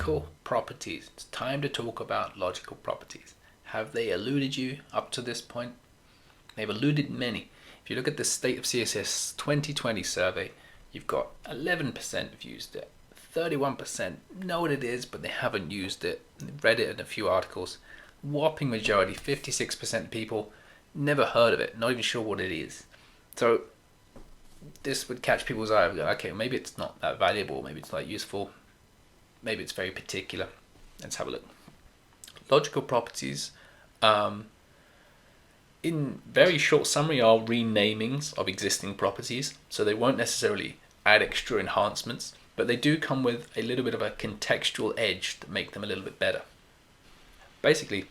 logical properties. It's time to talk about logical properties. Have they eluded you up to this point? They've eluded many. If you look at the State of CSS 2020 survey, you've got 11% have used it. 31% know what it is, but they haven't used it. They've read it in a few articles. Whopping majority, 56% of people, never heard of it, not even sure what it is. So this would catch people's eye. Okay, maybe it's not that valuable, maybe it's not useful, maybe it's very particular. Let's have a look. Logical properties, in very short summary, are renamings of existing properties. So they won't necessarily add extra enhancements, but they do come with a little bit of a contextual edge that make them a little bit better. Basically,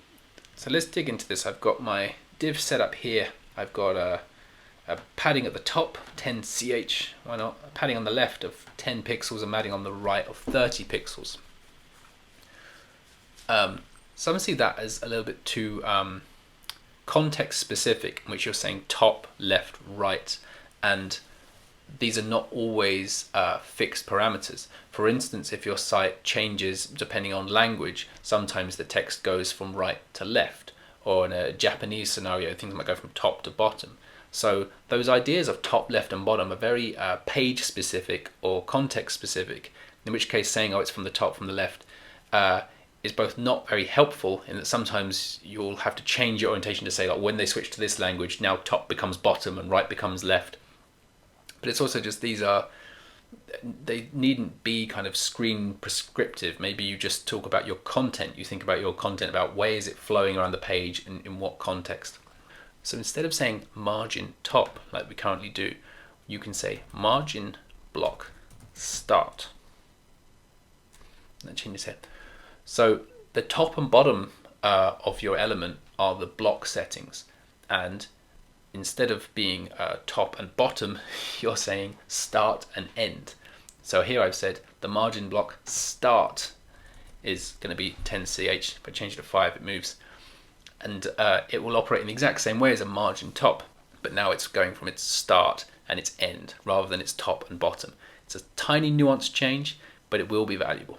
so let's dig into this. I've got my div set up here. I've got a padding at the top, 10 ch, why not? A padding on the left of 10 pixels and padding on the right of 30 pixels. Some see that as a little bit too context specific, in which you're saying top, left, right, and these are not always fixed parameters. For instance, if your site changes depending on language, sometimes the text goes from right to left, or in a Japanese scenario, things might go from top to bottom. So those ideas of top, left, and bottom are very page specific or context specific, in which case saying, oh, it's from the top, from the left, is both not very helpful in that sometimes you'll have to change your orientation to say, like, when they switch to this language, now top becomes bottom and right becomes left. But it's also just they needn't be kind of screen prescriptive. Maybe you just talk about your content. You think about your content, about where is it flowing around the page and in what context. So instead of saying margin top, like we currently do, you can say margin block start. That changes here. So the top and bottom of your element are the block settings, and instead of being top and bottom, you're saying start and end. So here I've said the margin block start is going to be 10 ch. If I change it to 5, it moves. And it will operate in the exact same way as a margin top, but now it's going from its start and its end rather than its top and bottom. It's a tiny nuance change, but it will be valuable.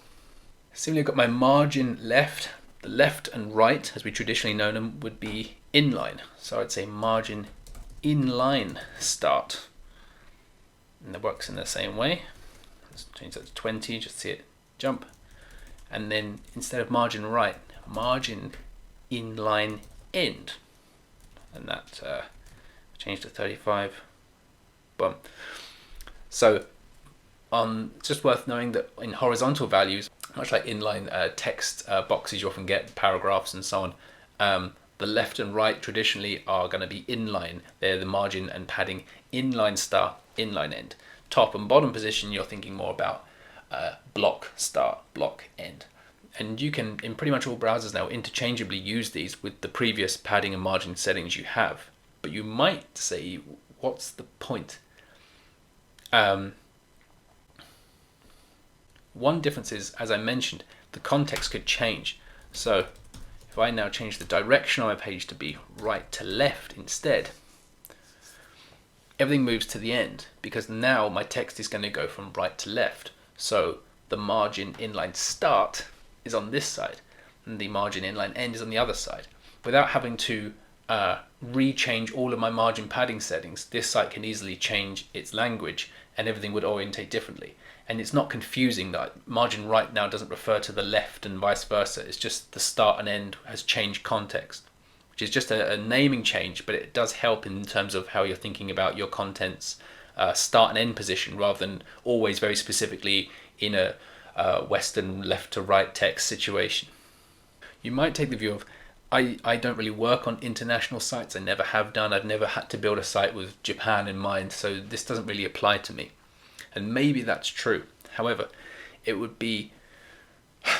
Similarly, I've got my margin left. The left and right, as we traditionally know them, would be inline. So I'd say margin inline start. And that works in the same way. Let's change that to 20, just see it jump. And then instead of margin right, margin inline end. And that changed to 35. Boom. So it's just worth knowing that in horizontal values, much like inline text boxes you often get, paragraphs and so on, the left and right traditionally are going to be inline. They're the margin and padding inline start, inline end. Top and bottom position, you're thinking more about block start, block end. And you can, in pretty much all browsers now, interchangeably use these with the previous padding and margin settings you have. But you might say, what's the point? One difference is, as I mentioned, the context could change. So if I now change the direction on my page to be right to left instead, everything moves to the end because now my text is going to go from right to left. So the margin inline start is on this side and the margin inline end is on the other side. Without having to rechange all of my margin padding settings, this site can easily change its language and everything would orientate differently. And it's not confusing that margin right now doesn't refer to the left and vice versa. It's just the start and end has changed context, which is just a naming change, but it does help in terms of how you're thinking about your content's start and end position rather than always very specifically in a Western left to right text situation. You might take the view of, I don't really work on international sites. I never have done. I've never had to build a site with Japan in mind, so this doesn't really apply to me. And maybe that's true. However, it would be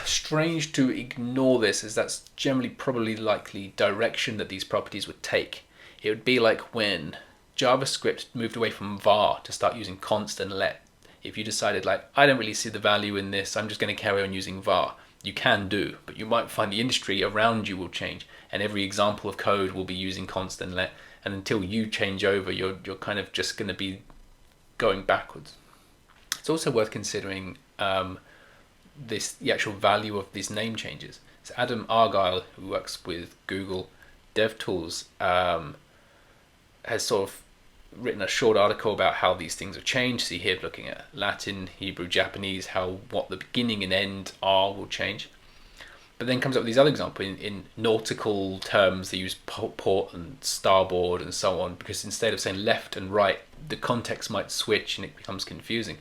strange to ignore this, as that's generally probably likely direction that these properties would take. It would be like when JavaScript moved away from var to start using const and let. If you decided, like, I don't really see the value in this, I'm just going to carry on using var. You can do, but you might find the industry around you will change, and every example of code will be using const and let. And until you change over, you're kind of just going to be going backwards. It's also worth considering the actual value of these name changes. So Adam Argyle, who works with Google DevTools, has sort of written a short article about how these things have changed. See here, looking at Latin, Hebrew, Japanese, how what the beginning and end are will change. But then comes up with these other examples in nautical terms. They use port and starboard and so on, because instead of saying left and right, the context might switch and it becomes confusing.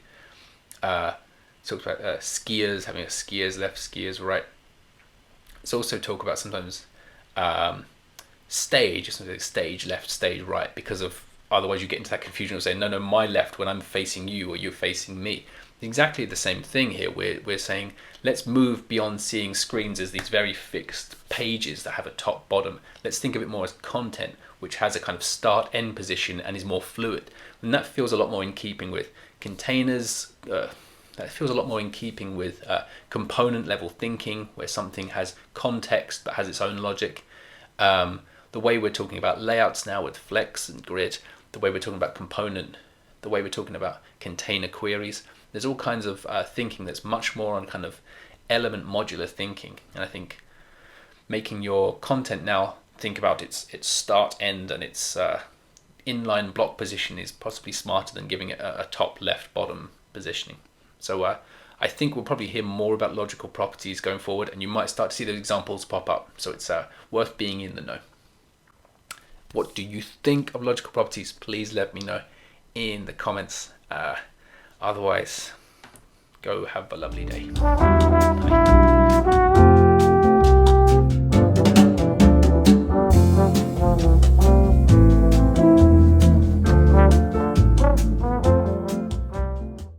Talks about skiers, having a skiers left, skiers right. It's also talk about sometimes stage, stage left, stage right, because of otherwise you get into that confusion of saying no, my left when I'm facing you or you're facing me. Exactly the same thing here. We're saying let's move beyond seeing screens as these very fixed pages that have a top bottom. Let's think of it more as content, which has a kind of start end position and is more fluid. And that feels a lot more in keeping with containers. That feels a lot more in keeping with component level thinking, where something has context but has its own logic. The way we're talking about layouts now with flex and grid, the way we're talking about component, the way we're talking about container queries. There's all kinds of thinking that's much more on kind of element modular thinking. And I think making your content now think about its start, end, and its inline block position is possibly smarter than giving it a top, left, bottom positioning. So I think we'll probably hear more about logical properties going forward, and you might start to see those examples pop up. So it's worth being in the know. What do you think of logical properties? Please let me know in the comments. Otherwise, go have a lovely day. Bye.